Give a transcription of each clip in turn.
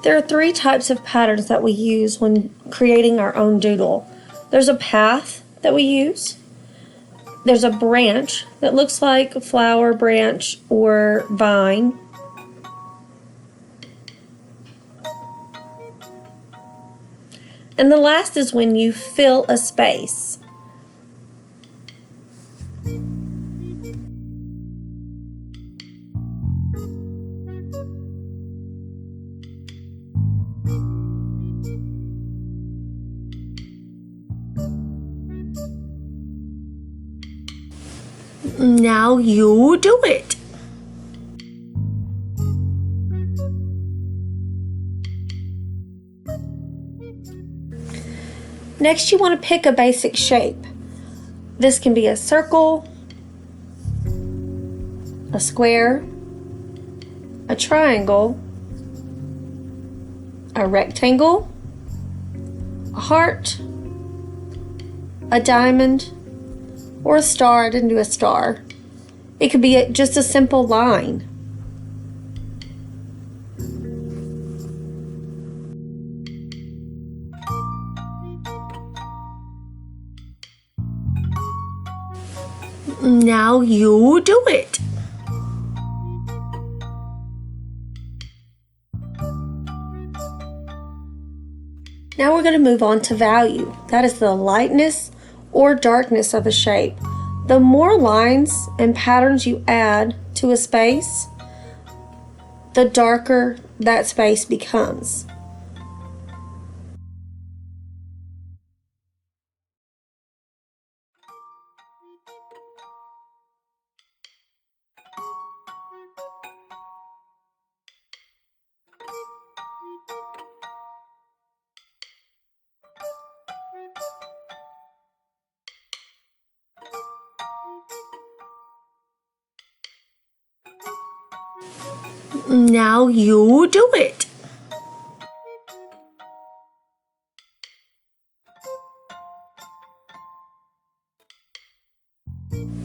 There are 3 types of patterns that we use when creating our own doodle. There's a path that we use. There's a branch that looks like a flower branch or vine. And the last is when you fill a space. Now you do it. Next, you want to pick a basic shape. This can be a circle, a square, a triangle, a rectangle, a heart, a diamond, or a star. I didn't do a star. It could be just a simple line. Now you do it. Now we're going to move on to value. That is the lightness or darkness of a shape. The more lines and patterns you add to a space, the darker that space becomes. Now you do it.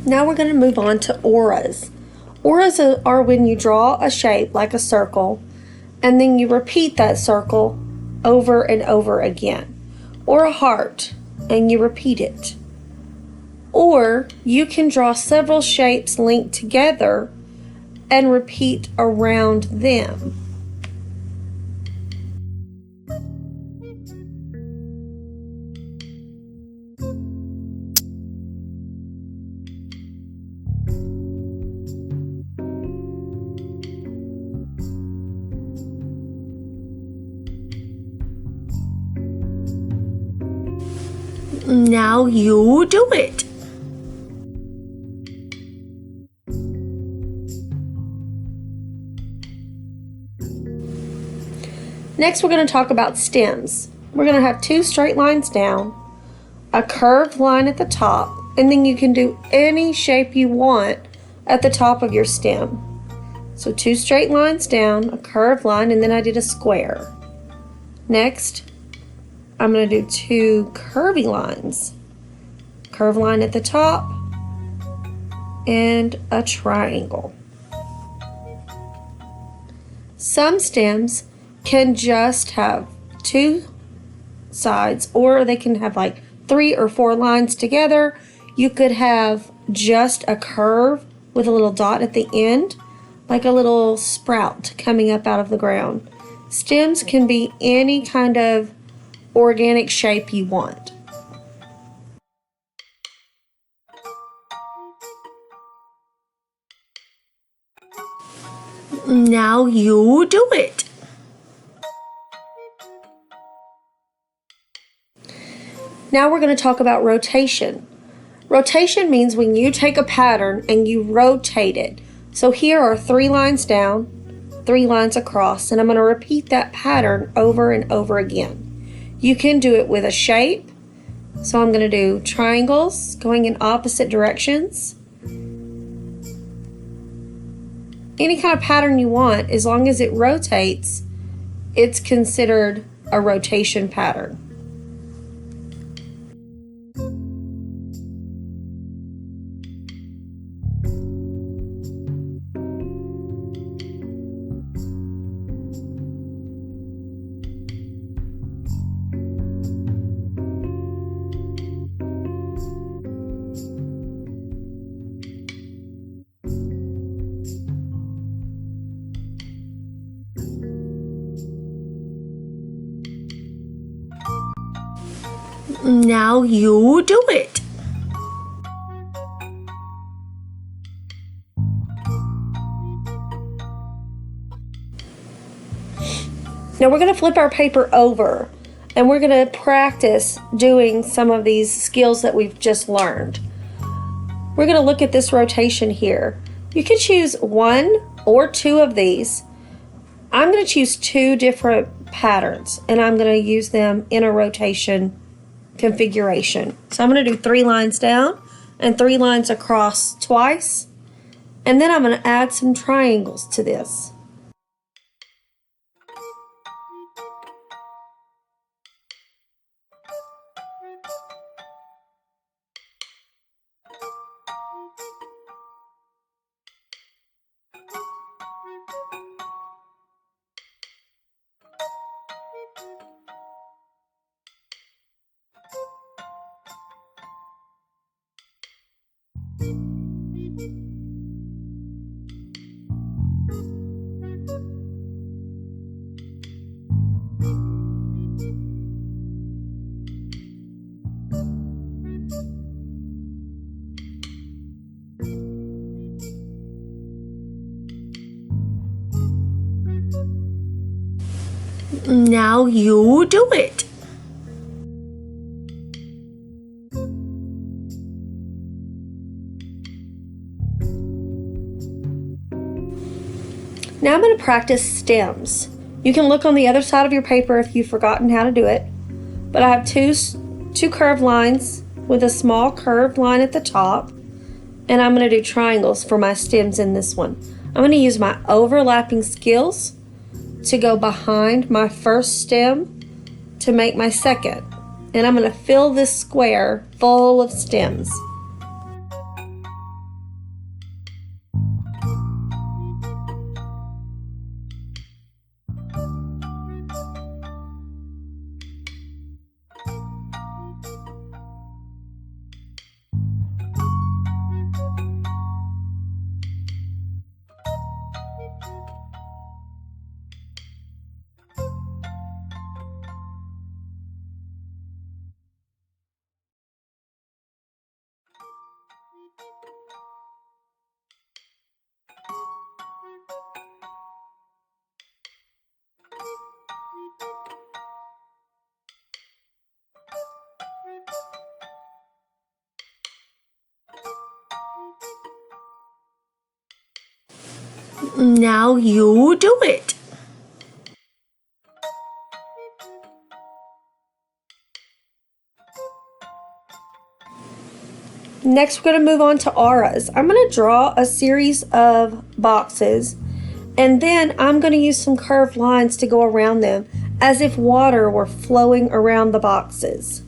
Now we're going to move on to auras. Auras are when you draw a shape like a circle and then you repeat that circle over and over again. Or a heart and you repeat it. Or you can draw several shapes linked together and repeat around them. Now you do it. Next, we're going to talk about stems. We're going to have 2 straight lines down, a curved line at the top, and then you can do any shape you want at the top of your stem. So 2 straight lines down, a curved line, and then I did a square. Next, I'm going to do 2 curvy lines. Curved line at the top and a triangle. Some stems can just have 2 sides, or they can have like 3 or 4 lines together. You could have just a curve with a little dot at the end, like a little sprout coming up out of the ground. Stems can be any kind of organic shape you want. Now you do it. Now we're going to talk about rotation. Rotation means when you take a pattern and you rotate it. So here are 3 lines down, 3 lines across, and I'm going to repeat that pattern over and over again. You can do it with a shape. So I'm going to do triangles going in opposite directions. Any kind of pattern you want, as long as it rotates, it's considered a rotation pattern. Now you do it. Now we're going to flip our paper over and we're going to practice doing some of these skills that we've just learned. We're going to look at this rotation here. You can choose one or two of these. I'm going to choose two different patterns and I'm going to use them in a rotation configuration. So I'm going to do 3 lines down and 3 lines across twice. And then I'm going to add some triangles to this. Now you do it. Now I'm going to practice stems. You can look on the other side of your paper if you've forgotten how to do it. But I have two curved lines with a small curved line at the top. And I'm going to do triangles for my stems in this one. I'm going to use my overlapping skills to go behind my first stem to make my second. And I'm going to fill this square full of stems. Now you do it. Next, we're going to move on to auras. I'm going to draw a series of boxes, and then I'm going to use some curved lines to go around them as if water were flowing around the boxes.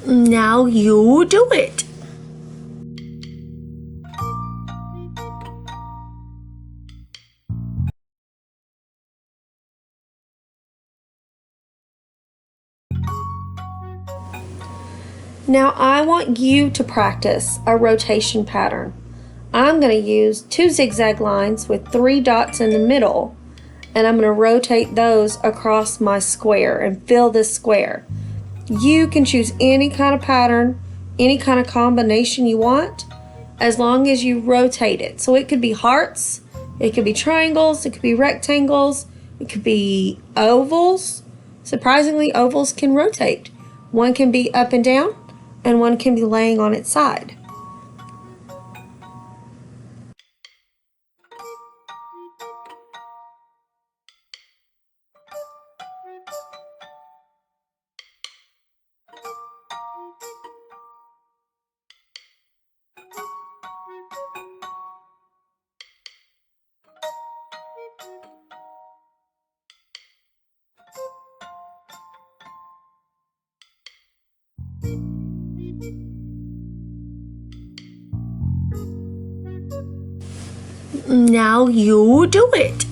Now you do it. Now I want you to practice a rotation pattern. I'm going to use 2 zigzag lines with 3 dots in the middle, and I'm going to rotate those across my square and fill this square. You can choose any kind of pattern, any kind of combination you want, as long as you rotate it. So it could be hearts, it could be triangles, it could be rectangles, it could be ovals. Surprisingly, ovals can rotate. One can be up and down, and one can be laying on its side. Now you do it.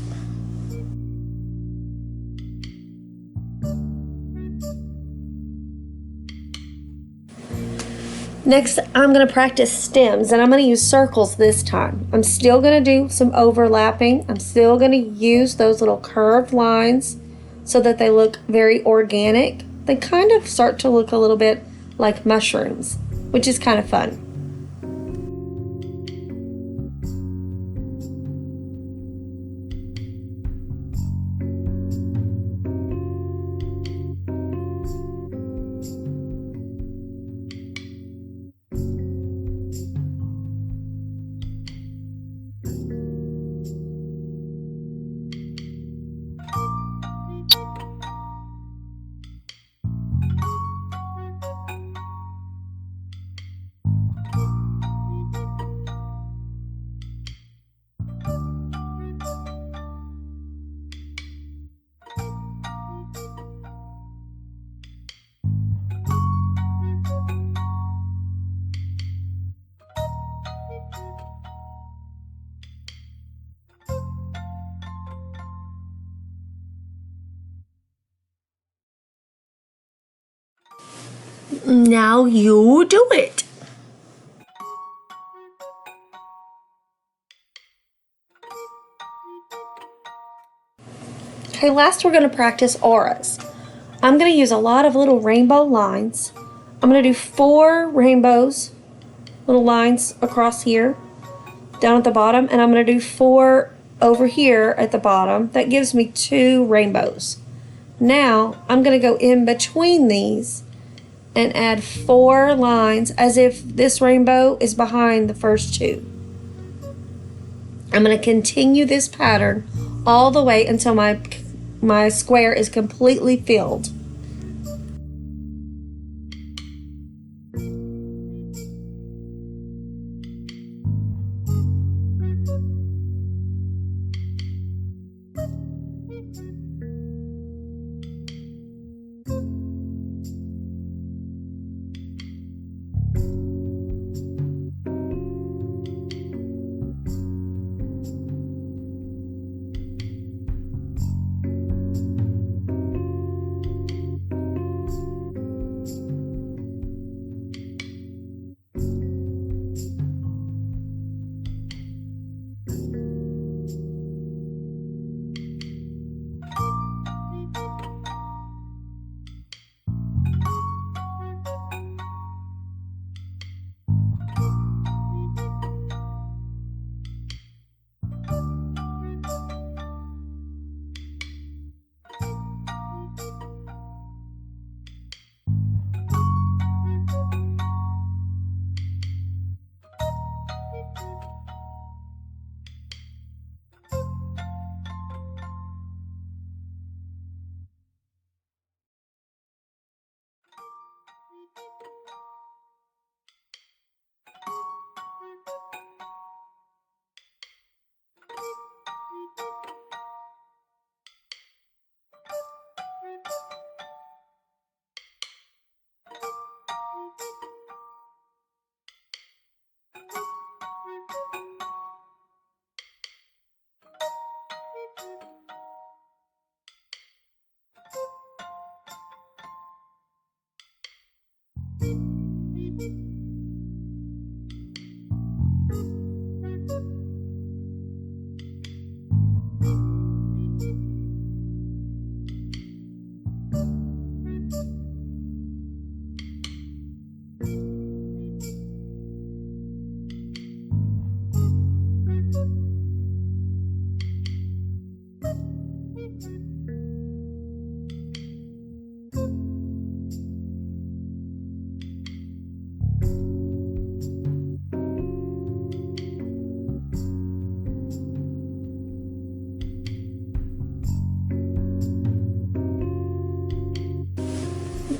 Next, I'm going to practice stems, and I'm going to use circles this time. I'm still going to do some overlapping. I'm still going to use those little curved lines so that they look very organic. They kind of start to look a little bit like mushrooms, which is kind of fun. Now you do it. Okay, last we're going to practice auras. I'm going to use a lot of little rainbow lines. I'm going to do 4 rainbows, little lines across here, down at the bottom, and I'm going to do 4 over here at the bottom. That gives me 2 rainbows. Now, I'm going to go in between these and add 4 lines as if this rainbow is behind the first 2. I'm going to continue this pattern all the way until my square is completely filled.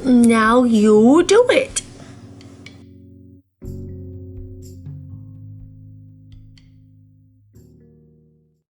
Now you do it.